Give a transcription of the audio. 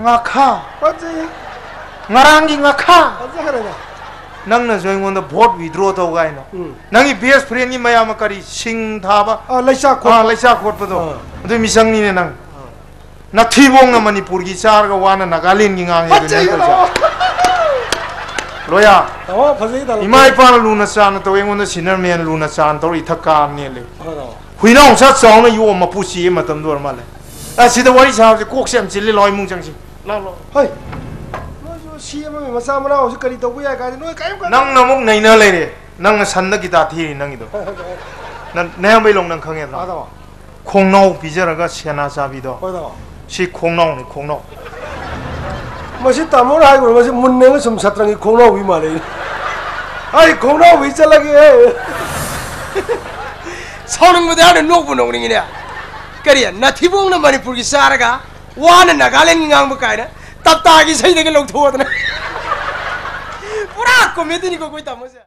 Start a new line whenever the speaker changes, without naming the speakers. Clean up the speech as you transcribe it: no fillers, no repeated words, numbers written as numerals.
ngakha
맞지?
ngarangi ngakha
맞지 그러냐?
nangna joingonda vote withdraw to gaino nangi best friend ni mayam kari sing thaba
라이샤 코.
laisa khot pado adu misang ni ne nang na thibong na manipur gi char ga wana nagaland gi ngang
맞지
ye
이거.
loya
버스이다.
imai pa luna chan to engon senior man luna chan to i thaka ne le
맞아.
huina sa chong na yu ma pu si ma tam dor ma le a sida wari sa kok sem chili loi mung chang si la lo
하이. 너 시험에 마사무나 어디 거리 또 부야 가지 너 까요 가.
nang na muk nei na le re nang na san na gi ta thi nang i do nan ne bai long nang khang ye
맞아.
khong nau bi jar ga sena sa bi do
맞아.
si khong nau ni khong nau
멋있다 뭐라 하고 멋있 문내가 좀 사탕이 공나 위 말해. 아이 공나 위 잘라게.
서는 무대 안에 녹부 농링이냐 그래 나 티봉나 많이 불기 싸라가 와는 나갈랭이 강부까이나 답답하게 서이되게 녹토거든. 뿌라 꼬매드니 거고 있다 뭐지.